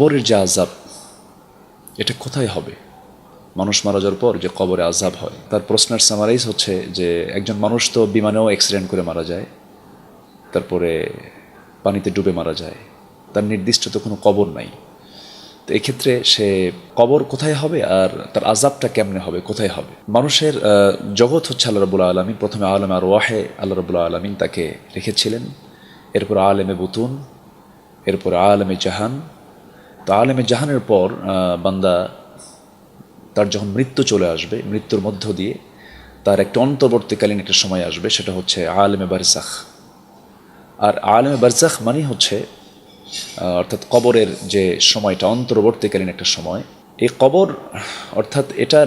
কবরের যে আযাব, এটা কোথায় হবে? মানুষ মারা যাওয়ার পর যে কবরে আযাব হয়, তার প্রশ্নের সামারাইজ হচ্ছে যে একজন মানুষ তো বিমানেও অ্যাক্সিডেন্ট করে মারা যায়, তারপরে পানিতে ডুবে মারা যায়, তার নির্দিষ্ট তো কোনো কবর নাই। তো এক্ষেত্রে সে কবর কোথায় হবে আর তার আযাবটা কেমনে হবে, কোথায় হবে? মানুষের জগৎ হচ্ছে আল্লাহ রাব্বুল আলামিন। প্রথমে আলেমে আরওয়াহে আল্লাহ রাব্বুল আলামিন তাকে রেখেছিলেন, এরপর আলেমে বুতুন, এরপর আলেমে জাহান। তো আলেমে জাহানের পর বান্দা তার যখন মৃত্যু চলে আসবে, মৃত্যুর মধ্য দিয়ে তার একটা অন্তর্বর্তীকালীন একটা সময় আসবে, সেটা হচ্ছে আলেমে বারজাখ। আর আলেমে বারজাখ মানে হচ্ছে অর্থাৎ কবরের যে সময়টা, অন্তর্বর্তীকালীন একটা সময়। এই কবর অর্থাৎ এটা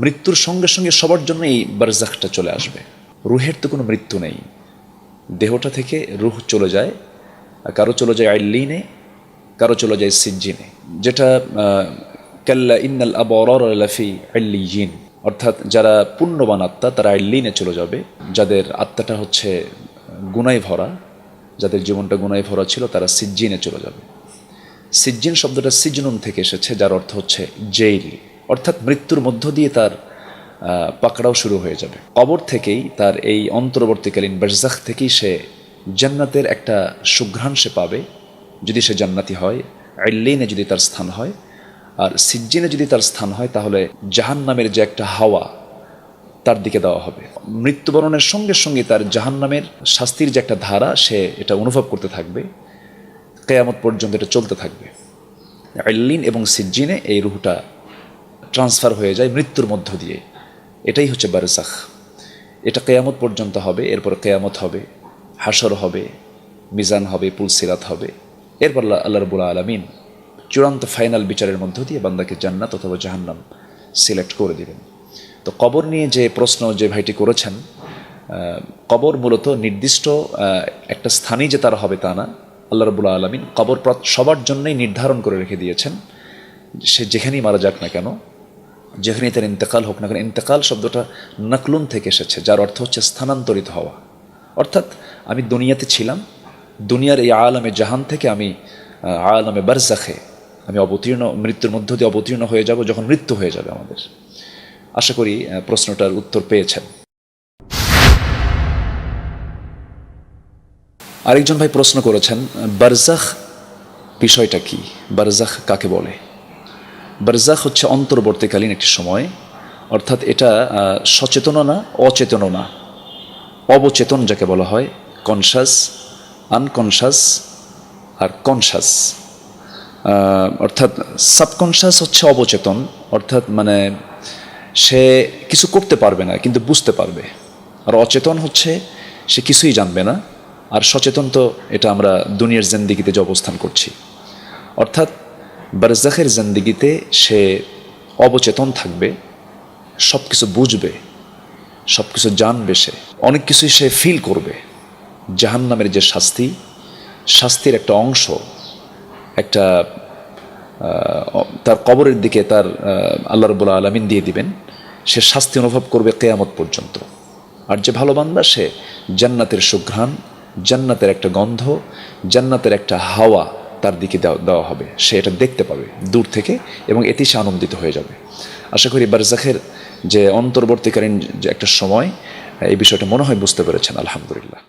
মৃত্যুর সঙ্গে সঙ্গে সবার জন্য এই বারজাখটা চলে আসবে। রুহের তো কোনো মৃত্যু নেই, দেহটা থেকে রুহ চলে যায়, কারো চলে যায় আইল্লিনে, কারো চলে যায় সিজ্জিনে, যেটা কাল্লা ইন্নাল আবরার লাফি আইল্লিয়িন, অর্থাৎ যারা পুণ্যবান আত্মা তারা আইল্লিনে চলে যাবে, যাদের আত্মাটা হচ্ছে গুনায় ভরা, যাদের জীবনটা গুনায় ভরা ছিল, তারা সিজ্জিনে চলে যাবে। সিজ্জিন শব্দটা সিজনুন থেকে এসেছে, যার অর্থ হচ্ছে জেইল, অর্থাৎ মৃত্যুর মধ্য দিয়ে তার পাকড়াও শুরু হয়ে যাবে। কবর থেকেই তার এই অন্তর্বর্তীকালীন বারজাখ থেকেই সে জান্নাতের একটা সুঘ্রাণ সে পাবে, যদি সে জান্নাতি হয়। আইল্লিনে যদি তার স্থান হয়, আর সিজ্জিনে যদি তার স্থান হয়, তাহলে জাহান্নামের যে একটা হাওয়া তার দিকে দেওয়া হবে। মৃত্যুবরণের সঙ্গে সঙ্গে তার জাহান্নামের শাস্তির যে একটা ধারা, সে এটা অনুভব করতে থাকবে, কিয়ামত পর্যন্ত এটা চলতে থাকবে। আইল্লিন এবং সিজ্জিনে এই রুহটা ট্রান্সফার হয়ে যায় মৃত্যুর মধ্য দিয়ে। এটাই হচ্ছে বারজাখ। এটা কিয়ামত পর্যন্ত হবে, এরপর কিয়ামত হবে, হাসর হবে, মিজান হবে, পুলসিরাত হবে। এরপর আল্লাহ রাব্বুল আলামিন চূড়ান্ত ফাইনাল বিচারের মধ্য দিয়ে বান্দাকে জান্নাত অথবা জাহান্নাম সিলেক্ট করে দিবেন। তো কবর নিয়ে যে প্রশ্ন যে ভাইটি করেছেন, কবর মূলত নির্দিষ্ট একটা স্থানেই যে তার হবে তা না। আল্লাহ রাব্বুল আলামিন কবর সবার জন্যই নির্ধারণ করে রেখে দিয়েছেন। সে যেখানেই মারা যাক না কেন, যেখানেই তার ইন্তেকাল হোক না কেন, ইন্তেকাল শব্দটা নাকলুন থেকে এসেছে, যার অর্থ হচ্ছে স্থানান্তরিত হওয়া। অর্থাৎ আমি দুনিয়াতে ছিলাম, দুনিয়ার এই আলমে জাহান থেকে আমি আলমে বারজাখে আমি অবতীর্ণ, মৃত্যুর মধ্য দিয়ে অবতীর্ণ হয়ে যাব যখন মৃত্যু হয়ে যাবে আমাদের। আশা করি প্রশ্নটার উত্তর পেয়েছেন। আরেকজন ভাই প্রশ্ন করেছেন, বারজাখ বিষয়টা কি, বারজাখ কাকে বলে? বারজাখ হচ্ছে অন্তর্বর্তীকালীন একটি সময়, অর্থাৎ এটা সচেতনও না, অচেতনও না, অবচেতন যাকে বলা হয়। কনশাস, আনকনশাস আর কনশাস। অর্থাৎ সাবকনশাস হচ্ছে অবচেতন, অর্থাৎ মানে সে কিছু করতে পারবে না কিন্তু বুঝতে পারবে। আর অচেতন হচ্ছে সে কিছুই জানবে না। আর সচেতন তো এটা আমরা দুনিয়ার জিন্দেগিতে যে অবস্থান করছি। অর্থাৎ বারজাখের জিন্দেগিতে সে অবচেতন থাকবে, সব কিছু বুঝবে, সব কিছু জানবে, সে অনেক কিছুই সে ফিল করবে। জাহান্নামের যে শাস্তি, শাস্তির একটা অংশ, একটা তার কবরের দিকে তার আল্লাহ রাব্বুল আলামিন দিয়ে দিবেন। সে শাস্তি অনুভব করবে কিয়ামত পর্যন্ত। আর যে ভালো বান্দা, সে জান্নাতের সুঘ্রাণ, জান্নাতের একটা গন্ধ, জান্নাতের একটা হাওয়া তার দিকে দেওয়া হবে। সে এটা দেখতে পাবে দূর থেকে এবং এতে সে আনন্দিত হয়ে যাবে। আশা করি বারজাখের যে অন্তর্বর্তীকালীন যে একটা সময়, এই বিষয়টা মনে হয় বুঝতে পেরেছেন। আলহামদুলিল্লাহ।